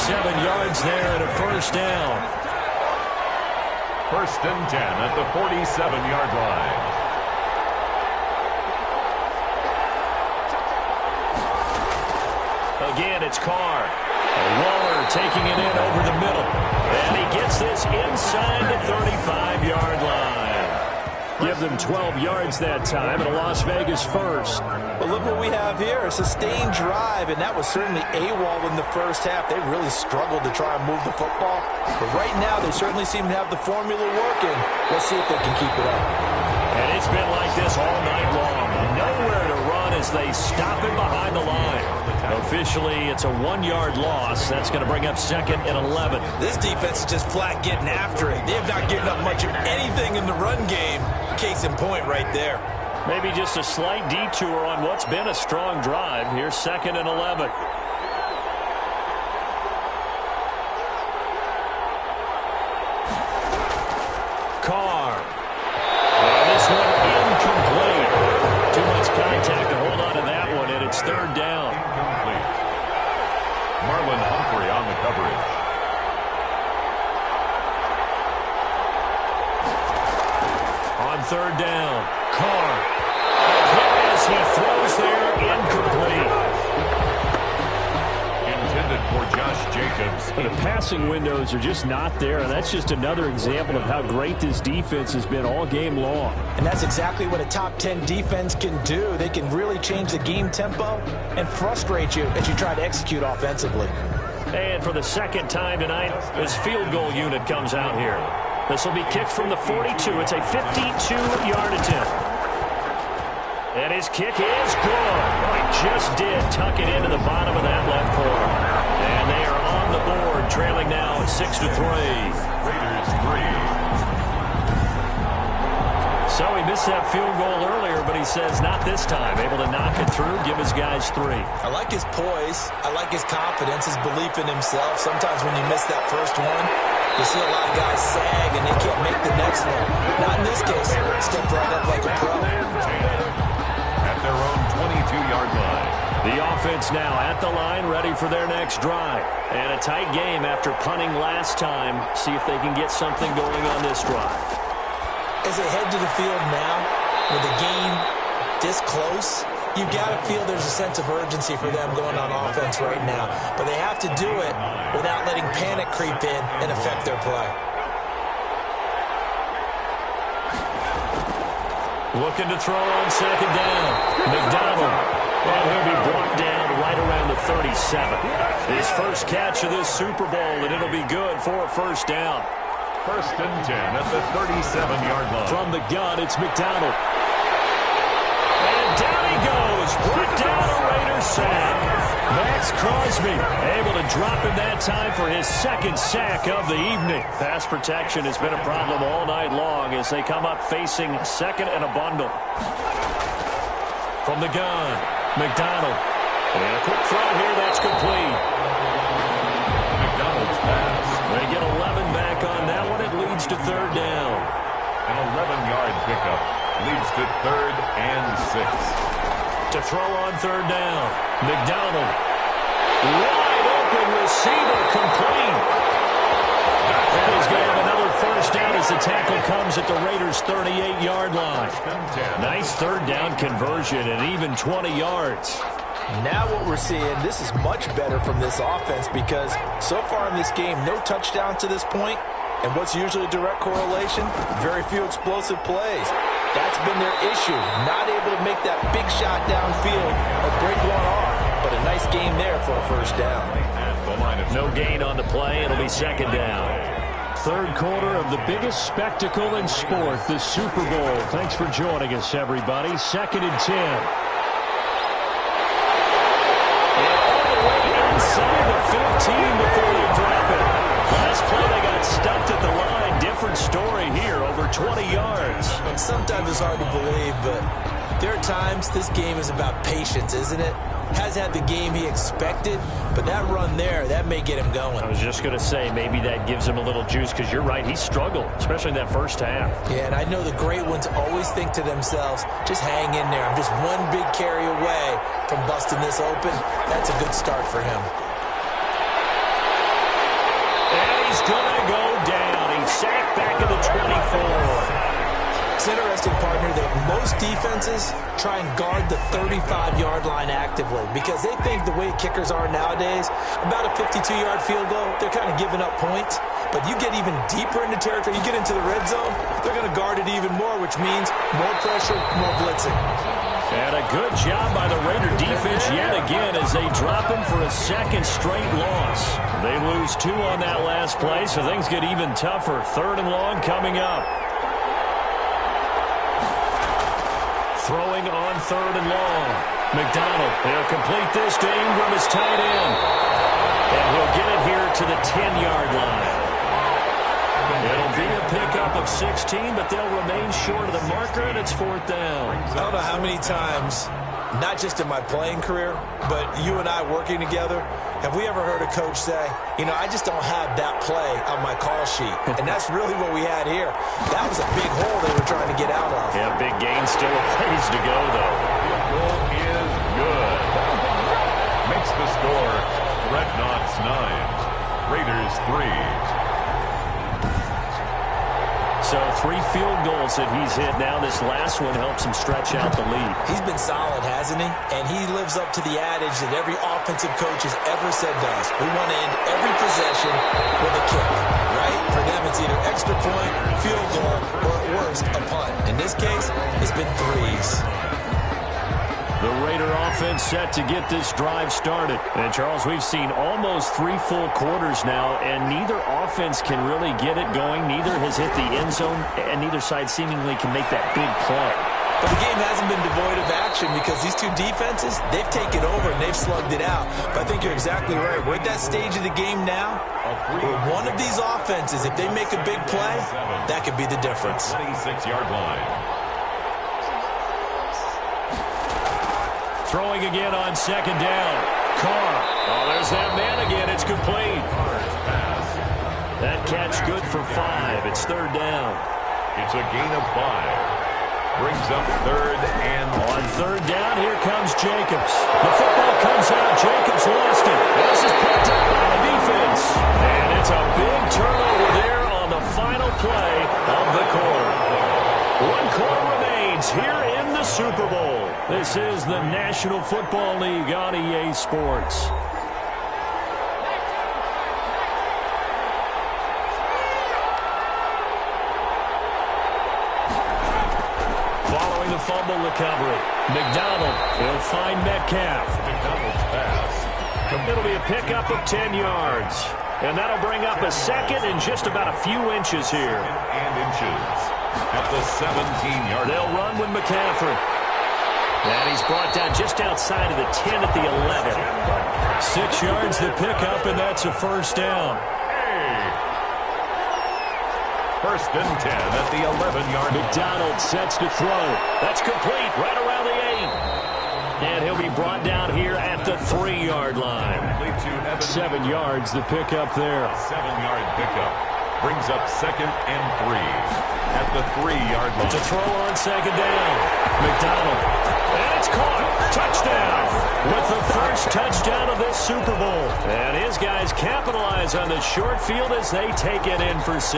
7 yards there and a first down. 1st and 10 at the 47-yard line. Again, it's Carr. Waller taking it in over the middle. And he gets this inside the 35-yard line. Give them 12 yards that time, and a Las Vegas first. But look what we have here, a sustained drive, and that was certainly AWOL in the first half. They really struggled to try and move the football. But right now, they certainly seem to have the formula working. Let's see if they can keep it up. And it's been like this all night long. Nowhere to run as they stop him behind the line. Officially, it's a 1-yard loss. That's going to bring up 2nd and 11. This defense is just flat getting after it. They have not given up much of anything in the run game. Case in point right there. Maybe just a slight detour on what's been a strong drive. Here's 2nd and 11. Carr. And this one incomplete. Too much contact to hold on to that one, and it's 3rd down. Incomplete. Marlon Humphrey on the coverage. On 3rd down, Carr. As he throws there, incomplete. Intended for Josh Jacobs. The passing windows are just not there, and that's just another example of how great this defense has been all game long. And that's exactly what a top 10 defense can do. They can really change the game tempo and frustrate you as you try to execute offensively. And for the 2nd time tonight, this field goal unit comes out here. This will be kicked from the 42. It's a 52-yard attempt. And his kick is good. Oh, he just did tuck it into the bottom of that left corner. And they are on the board, trailing now at 6-3. Raiders 3. So he missed that field goal earlier, but he says not this time. Able to knock it through, give his guys 3. I like his poise. I like his confidence, his belief in himself. Sometimes when you miss that first one, you see a lot of guys sag and they can't make the next one. Not in this case. Stepped right up like a pro. At their own 22-yard line. The offense now at the line, ready for their next drive. And a tight game after punting last time. See if they can get something going on this drive. As they head to the field now, with the game this close, you've got to feel there's a sense of urgency for them going on offense right now. But they have to do it without letting panic creep in and affect their play. Looking to throw on 2nd down. McDonald. And he'll be brought down right around the 37. His first catch of this Super Bowl, and it'll be good for a first down. 1st and 10 at the 37-yard line. From the gun, it's McDonald. And down he goes. Brought down a Raiders sack. Max Crosby able to drop him that time for his 2nd sack of the evening. Pass protection has been a problem all night long as they come up facing 2nd and a bundle. From the gun, McDonald. And a quick throw here that's complete. McDonald's pass. They get 11 back on that one. It leads to 3rd down. An 11-yard pickup leads to 3rd and 6. To throw on 3rd down. McDonald. Wide open receiver complete. And he's going to have another 1st first down as the tackle comes at the Raiders' 38-yard line. Nice third down conversion and even 20 yards. Now what we're seeing, this is much better from this offense because so far in this game, no touchdowns to this point. And what's usually a direct correlation? Very few explosive plays. That's been their issue. Not able to make that big shot downfield or break one off. But a nice game there for a first down. No gain on the play. It'll be second down. Third quarter of the biggest spectacle in sport, the Super Bowl. Thanks for joining us, everybody. 2nd and 10. Inside the 15 before they drop it. Last play, they got stuffed at the line. Different story here, over 20 yards. Sometimes it's hard to believe, but there are times this game is about patience, isn't it? Has had the game he expected, but that run there, that may get him going. I was just going to say, maybe that gives him a little juice, because you're right, he struggled, especially in that first half. Yeah, and I know the great ones always think to themselves, just hang in there. I'm just one big carry away from busting this open. That's a good start for him. And he's going to go down. He's sacked back at the 24. It's interesting, partner, that most defenses try and guard the 35-yard line actively because they think the way kickers are nowadays, about a 52-yard field goal, they're kind of giving up points. But you get even deeper into territory, you get into the red zone, they're going to guard it even more, which means more pressure, more blitzing. And a good job by the Raider defense yet again as they drop him for a second straight loss. They lose 2 on that last play, so things get even tougher. 3rd and long coming up. Throwing on 3rd and long. McDonald, he'll complete this to Ingram as tight end. And he'll get it here to the 10-yard line. It'll be a pickup of 16, but they'll remain short of the marker, and it's 4th down. I don't know how many times, not just in my playing career, but you and I working together, have we ever heard a coach say, you know, I just don't have that play on my call sheet. And that's really what we had here. That was a big hole they were trying to get out of. Yeah, big gain, still a ways to go, though. The goal is good. Makes the score Dreadnoughts 9, Raiders 3. So 3 field goals that he's hit now. This last one helps him stretch out the lead. He's been solid, hasn't he? And he lives up to the adage that every offensive coach has ever said to us. We want to end every possession with a kick, right? For them, it's either extra point, field goal, or at worst, a punt. In this case, it's been 3s. The Raider offense set to get this drive started. And, Charles, we've seen almost 3 full quarters now, and neither offense can really get it going. Neither has hit the end zone, and neither side seemingly can make that big play. But the game hasn't been devoid of action because these two defenses, they've taken over and they've slugged it out. But I think you're exactly right. We're at that stage of the game now where one of these offenses, if they make a big play, that could be the difference. 26-yard line. Throwing again on 2nd down. Carr. Oh, there's that man again. It's complete. That catch good for 5. It's 3rd down. It's a gain of 5. Brings up 3rd and on 3rd down, here comes Jacobs. The football comes out. Jacobs lost it. This is picked up by the defense. And it's a big turnover there on the final play of the quarter. 1 quarter remains here in the Super Bowl. This is the National Football League on EA Sports. Following the fumble recovery, McDonald will find Metcalf. McDonald's pass. It'll be a pickup of 10 yards. And that'll bring up a second and just about a few inches here. And inches at the 17-yard line. They'll run with McCaffrey. And he's brought down just outside of the 10 at the 11. 6 yards the pickup, and that's a first down. First and 10 at the 11-yard line. McDonald sets to throw. That's complete right around the 8. And he'll be brought down here at the 3-yard line. 7 yards the pickup there. 7-yard pickup. Brings up 2nd and 3 at the 3-yard line. To throw on 2nd down. McDonald. And it's caught. Touchdown. With the first touchdown of this Super Bowl. And his guys capitalize on the short field as they take it in for 6.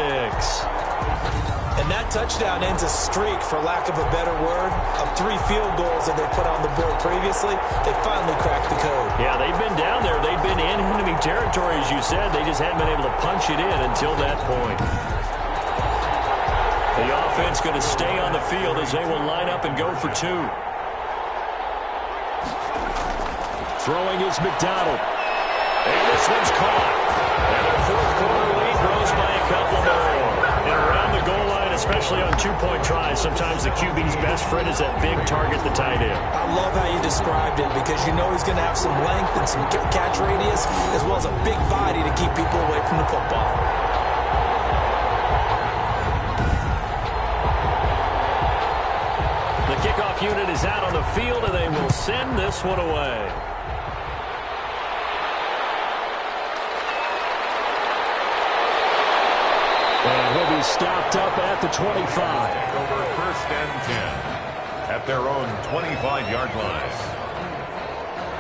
And that touchdown ends a streak, for lack of a better word, of 3 field goals that they put on the board previously. They finally cracked the code. Yeah, they've been down there. They've been in enemy territory, as you said. They just hadn't been able to punch it in until that point. The offense going to stay on the field as they will line up and go for 2. Throwing is McDonald. And this one's caught. And their fourth quarter lead grows by a couple more. And around the goal line, especially on 2-point tries, sometimes the QB's best friend is that big target, the tight end. I love how you described it, because you know he's going to have some length and some catch radius, as well as a big body to keep people away from the football. The kickoff unit is out on the field, and they will send this one away. And he'll be stopped up at the 25. Over 1st and 10 at their own 25-yard line.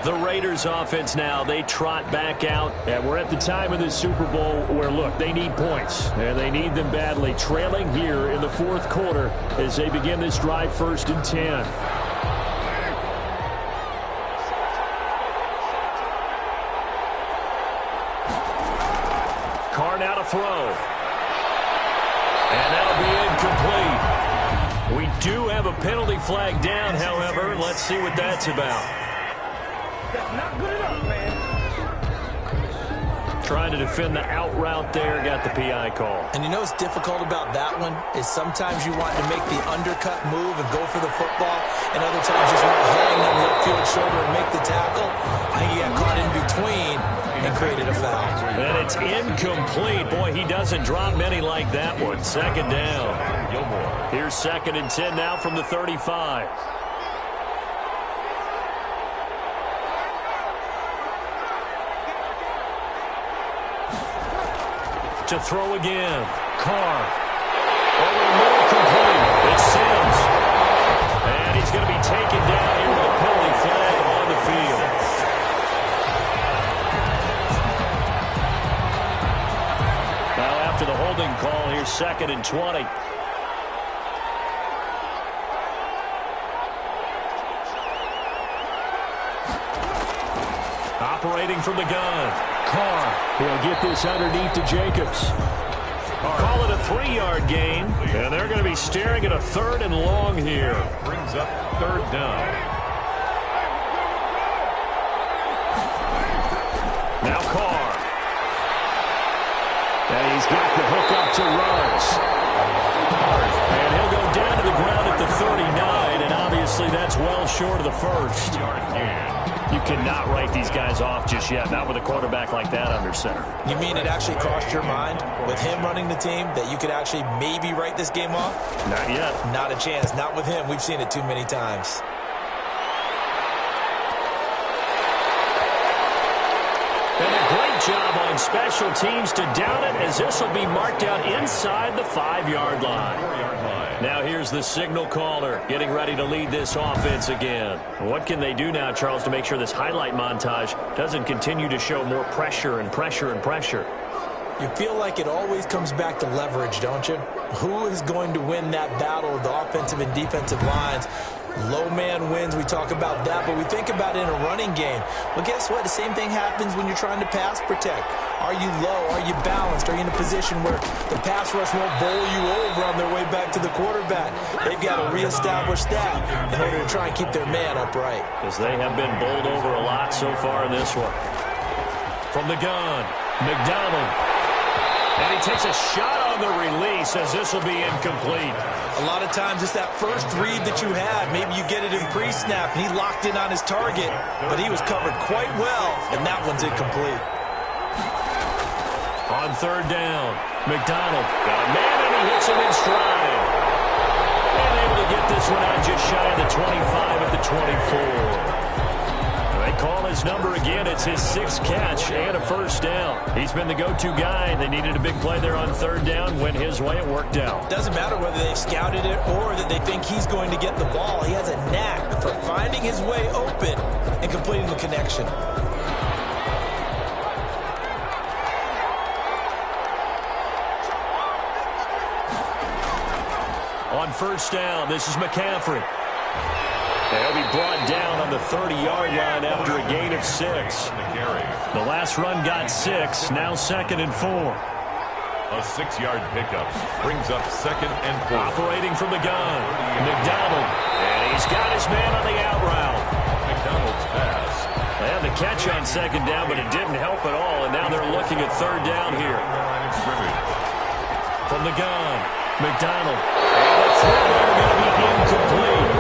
The Raiders offense now, they trot back out. And we're at the time of this Super Bowl where, look, they need points. And they need them badly. Trailing here in the fourth quarter as they begin this drive 1st and 10. Carr now to throw. And that'll be incomplete. We do have a penalty flag down, however. Let's see what that's about. That's not good enough, man. Trying to defend the out route there, got the PI call. And you know what's difficult about that one is sometimes you want to make the undercut move and go for the football, and other times just want to hang on the upfield shoulder and make the tackle. I think he got caught in between and created a foul. And it's incomplete. Boy, he doesn't drop many like that one. 2nd down. Here's 2nd and 10 now from the 35. To throw again. Carr. Over the middle, complete. It's Sims. And he's going to be taken down here with a penalty flag on the field. Now after the holding call, here's 2nd and 20. Operating from the gun. Carr. He'll get this underneath to Jacobs. Call it a 3-yard gain. And they're going to be staring at a 3rd and long here. Brings up 3rd down. Now Carr. And he's got the hook up to Ruggs. And he'll go down to the ground at the 39. And obviously that's well short of the 1st. You cannot write these guys off just yet, not with a quarterback like that under center. You mean it actually crossed your mind with him running the team that you could actually maybe write this game off? Not yet. Not a chance. Not with him. We've seen it too many times. And a great job on special teams to down it, as this will be marked out inside the 5-yard line. Now here's the signal caller getting ready to lead this offense again. What can they do now, Charles, to make sure this highlight montage doesn't continue to show more pressure and pressure and pressure? You feel like it always comes back to leverage, don't you? Who is going to win that battle of the offensive and defensive lines? Low man wins. We talk about that, but we think about it in a running game. Well, guess what? The same thing happens when you're trying to pass protect. Are you low? Are you balanced? Are you in a position where the pass rush won't bowl you over on their way back to the quarterback? They've got to reestablish that in order to try and keep their man upright. Because they have been bowled over a lot so far in this one. From the gun, McDonald. And he takes a shot on the release, as this will be incomplete. A lot of times it's that first read that you had. Maybe you get it in pre-snap, and he locked in on his target, but he was covered quite well, and that one's incomplete. On 3rd down, McDonald got a man, and he hits him in stride. And able to get this one out just shy of the 25 at the 24. They call his number again. It's his 6th catch and a 1st down. He's been the go-to guy. They needed a big play there on 3rd down. Went his way. It worked out. Doesn't matter whether they've scouted it or that they think he's going to get the ball. He has a knack for finding his way open and completing the connection. On first down, this is McCaffrey. They'll be brought down on the 30-yard line after a gain of 6. The last run got 6, now 2nd and 4. A 6-yard pickup brings up 2nd and 4. Operating from the gun, McDonald. And he's got his man on the out route. McDonald's pass. They had the catch on 2nd down, but it didn't help at all, and now they're looking at 3rd down here. From the gun, McDonald. And the throw going to be incomplete.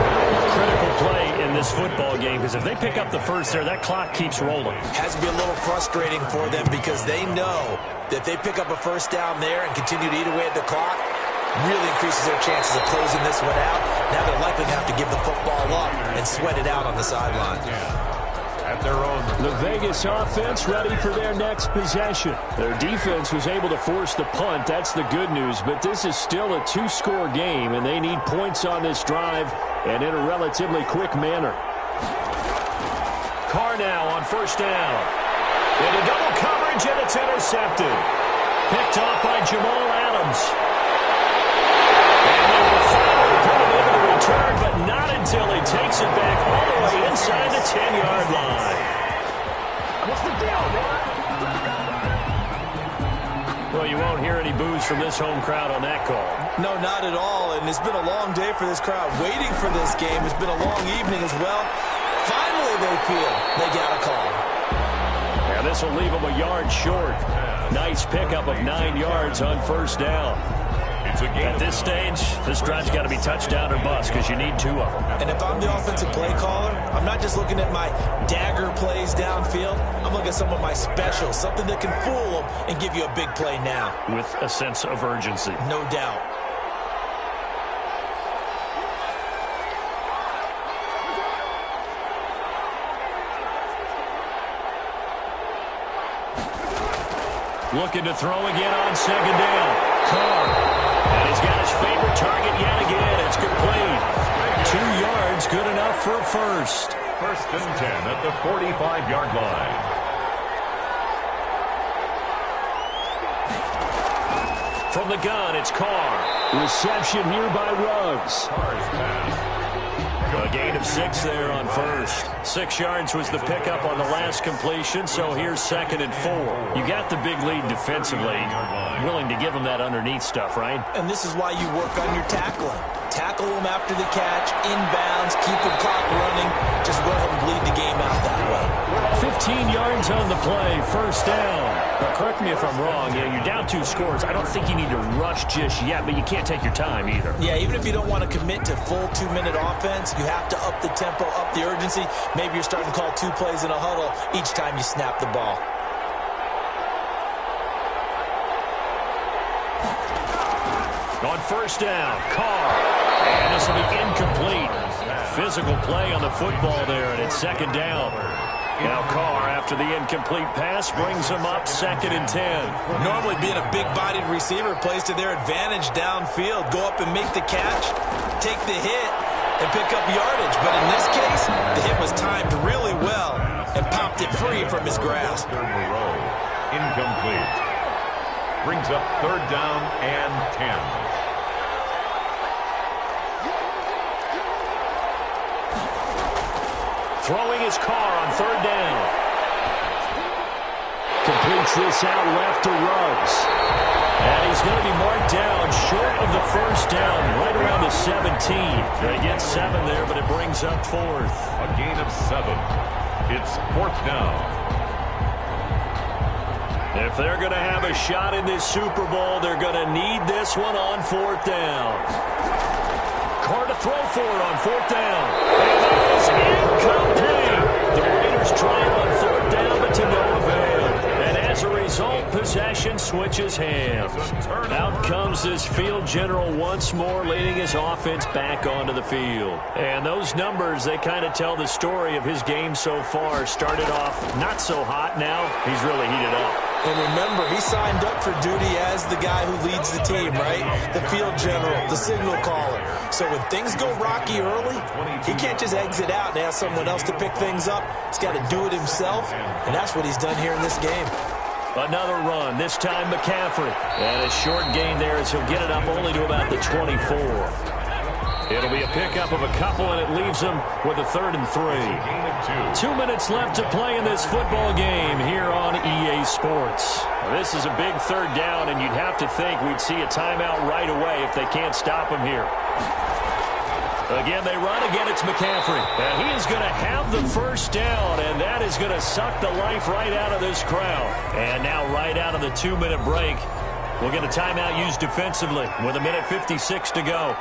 Critical play in this football game, because if they pick up the first there, that clock keeps rolling. Has to be a little frustrating for them because they know that if they pick up a first down there and continue to eat away at the clock, really increases their chances of closing this one out. Now they're likely to have to give the football up and sweat it out on the sideline. At their own. The Vegas offense ready for their next possession. Their defense was able to force the punt. That's the good news. But this is still a 2-score game, and they need points on this drive and in a relatively quick manner. Carr now on first down. Into double coverage, and it's intercepted. Picked off by Jamal Adams. And they will finally put it into the return, but not until he takes it back all the way inside the 10-yard line. What's the deal, man? Well, you won't hear any boos from this home crowd on that call. No, not at all, and it's been a long day for this crowd. Waiting for this game. It's been a long evening as well. Finally, they feel they got a call. And this will leave them a yard short. Nice pickup of 9 yards on first down. At this stage, this drive's got to be touchdown or bust because you need 2 of them. And if I'm the offensive play caller, I'm not just looking at my dagger plays downfield. I'm looking at some of my specials, something that can fool them and give you a big play now. With a sense of urgency. No doubt. Looking to throw again on 2nd down. Carr. And he's got his favorite target yet again. It's complete. 2 yards, good enough for a first. 1st and 10 at the 45-yard line. From the gun, it's Carr. Reception here by Ruggs. Carr's pass. A gain of 6 there on first. 6 yards was the pickup on the last completion, so here's 2nd and 4. You got the big lead defensively. Willing to give them that underneath stuff, right? And this is why you work on your tackling. Tackle them after the catch, inbounds, keep the clock running. Just let them bleed the game out that way. 15 yards on the play, first down. Now, correct me if I'm wrong. You're down 2 scores. I don't think you need to rush just yet, but you can't take your time either. Yeah, even if you don't want to commit to full 2-minute offense, you have to up the tempo, up the urgency. Maybe you're starting to call 2 plays in a huddle each time you snap the ball. On first down, Carr. And this will be incomplete. Physical play on the football there, and it's 2nd down. Now Carr, after the incomplete pass, brings him up 2nd and 10. Normally being a big-bodied receiver plays to their advantage downfield. Go up and make the catch, take the hit, and pick up yardage. But in this case, the hit was timed really well and popped it free from his grasp. Incomplete. Brings up 3rd down and 10. Throwing his Carr on 3rd down. Completes this out left to Ruggs. And he's going to be marked down short of the first down, right around the 17. They get 7 there, but it brings up 4th. A gain of 7. It's 4th down. If they're going to have a shot in this Super Bowl, they're going to need this one on 4th down. Carr to throw for it on 4th down. And it is incomplete. The Raiders try on 4th down, but to no avail. And as a result, possession switches hands. Out comes this field general once more, leading his offense back onto the field. And those numbers, they kind of tell the story of his game so far. Started off not so hot. Now he's really heated up. And remember, he signed up for duty as the guy who leads the team, right? The field general, the signal caller. So when things go rocky early, he can't just exit out and ask someone else to pick things up. He's got to do it himself, and that's what he's done here in this game. Another run, this time McCaffrey. And a short gain there as he'll get it up only to about the 24. It'll be a pickup of a couple, and it leaves them with a 3rd and 3. 2 minutes left to play in this football game here on EA Sports. This is a big 3rd down, and you'd have to think we'd see a timeout right away if they can't stop him here. Again, they run. Again, it's McCaffrey. And he is going to have the 1st down, and that is going to suck the life right out of this crowd. And now right out of the 2-minute break, we'll get a timeout used defensively with 1:56 to go.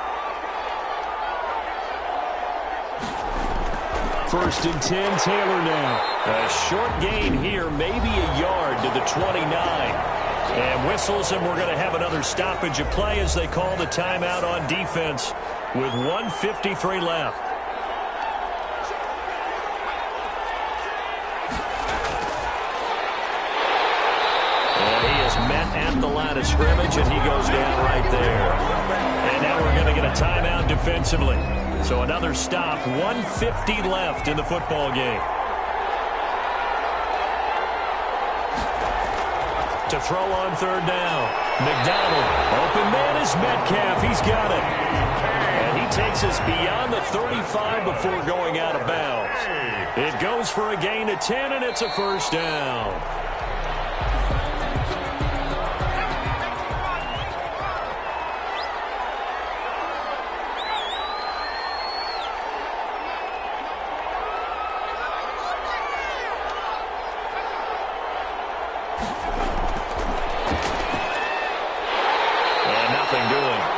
1st and 10, Taylor now. A short gain here, maybe a yard to the 29. And whistles, and we're going to have another stoppage of play as they call the timeout on defense with 1:53 left. And he is met at the line of scrimmage, and he goes down right there. And now we're going to get a timeout defensively. So another stop, 1:50 left in the football game. To throw on 3rd down. McDonald. Open man is Metcalf. He's got it. And he takes us beyond the 35 before going out of bounds. It goes for a gain of 10, and it's a 1st down.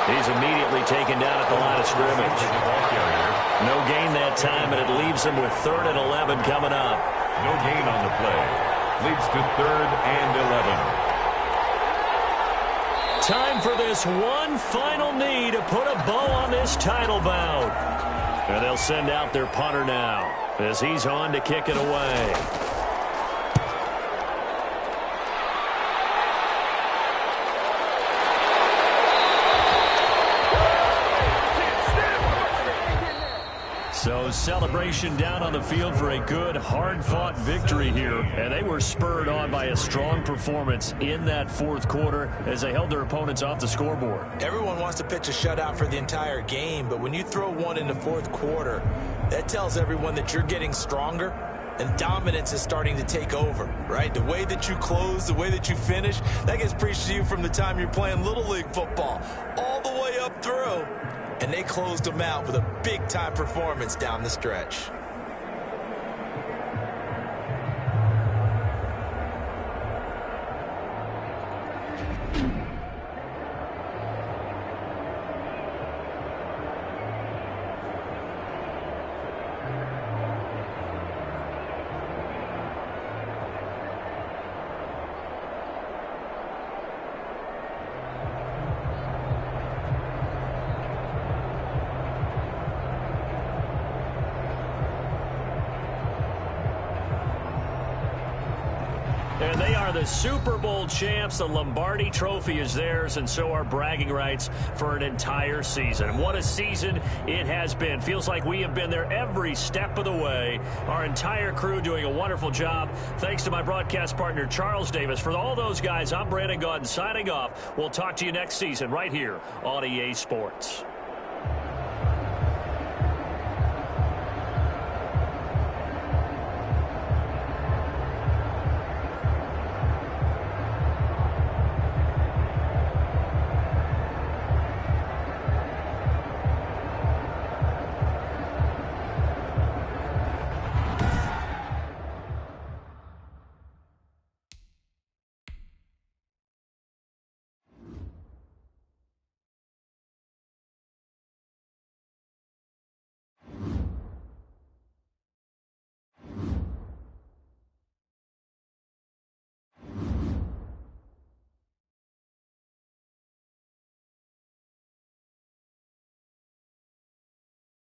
He's immediately taken down at the line of scrimmage. No gain that time, and it leaves him with 3rd and 11 coming up. No gain on the play. Leads to 3rd and 11. Time for this one final knee to put a bow on this title bout. And they'll send out their punter now as he's on to kick it away. So celebration down on the field for a good, hard-fought victory here. And they were spurred on by a strong performance in that 4th quarter as they held their opponents off the scoreboard. Everyone wants to pitch a shutout for the entire game, but when you throw one in the 4th quarter, that tells everyone that you're getting stronger and dominance is starting to take over, right? The way that you close, the way that you finish, that gets preached to you from the time you're playing Little League football all the way up through. And they closed them out with a big-time performance down the stretch. And they are the Super Bowl champs. The Lombardi Trophy is theirs, and so are bragging rights for an entire season. What a season it has been. Feels like we have been there every step of the way. Our entire crew doing a wonderful job. Thanks to my broadcast partner, Charles Davis. For all those guys, I'm Brandon Gaudin signing off. We'll talk to you next season right here on EA Sports.